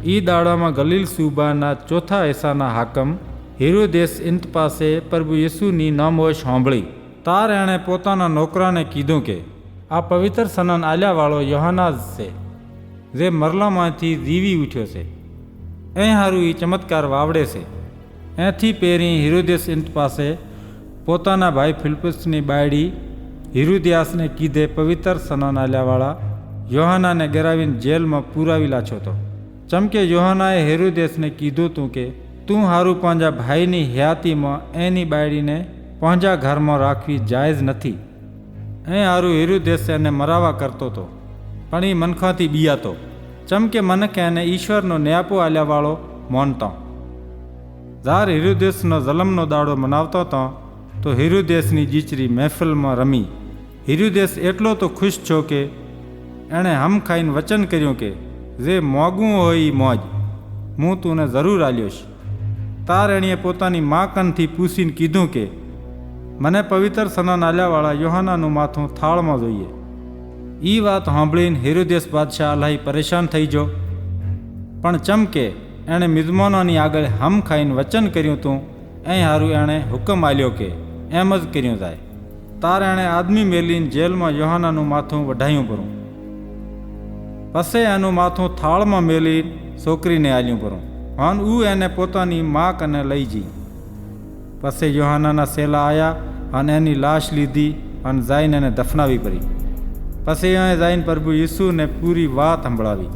એ દાડામાં ગલીલ સૂબાના ચોથા એસાના હાકમ હેરોદેસ ઇંત પાસે પ્રભુ યેસુની નામોશ સાંભળી તાર એણે પોતાના નોકરાને કીધું કે આ પવિત્ર સનન આલ્યાવાળો યોહાના જ છે, જે મરલામાંથી જીવી ઉઠ્યો છે. એ હારું એ ચમત્કાર વાવડે છે. એથી પહેરી હેરોદેસ ઇંત પાસે પોતાના ભાઈ ફિલિપ્પસની બાયડી હેરોદિયાસને કીધે પવિત્ર સનન આલ્યાવાળા યોહાનાને ગરાવીને જેલમાં પુરાવી લાછો હતો. ચમકે યોહાનાએ હેરોદેસને કીધું તું કે તું હારું પાંજા ભાઈની હયાતીમાં એની બાયડીને પાંજા ઘરમાં રાખવી જાયજ નથી. એ હારું હેરોદેસ એને મરાવા કરતો હતો, પણ એ મનખાથી બિયાતો. ચમકે મનકે એને ઈશ્વરનો ન્યાપો આલ્યાવાળો માનતો. જાર હેરોદેસનો જલમનો દાડો મનાવતો હતો તો હેરોદેસની જીચરી મહેફિલમાં રમી. હેરોદેસ એટલો તો ખુશ છો કે એણે હમ ખાઈને વચન કર્યું કે જે મોંઘું હોય એ મોજ હું તુને જરૂર આલ્યોશ. તાર એણીએ પોતાની મા કનથી પૂછીને કીધું કે મને પવિત્ર સનન આલ્યાવાળા યોહાનાનું માથું થાળમાં જોઈએ. એ વાત સાંભળીને હેરોદેસ બાદશાહ અલાહી પરેશાન થઈ ગયો. પણ ચમકે એણે મિજમાનોની આગળ હમ ખાઈને વચન કર્યું તું એ હારું એણે હુકમ આલ્યો કે એમ જ કર્યું જાય. તાર એણે આદમી મેલીને જેલમાં યોહાનાનું માથું વઢાયું પરું. પછી એનું માથું થાળમાં મેલી છોકરીને આલ્યું પરું અને હું એને પોતાની મા કને લઈ જઈ. પછી યોહાનાના સેલા આવ્યા અને એની લાશ લીધી અને જઈને એને દફનાવી પડી. પછી અહીં જઈને પ્રભુ યીશુને પૂરી વાત સંભળાવી.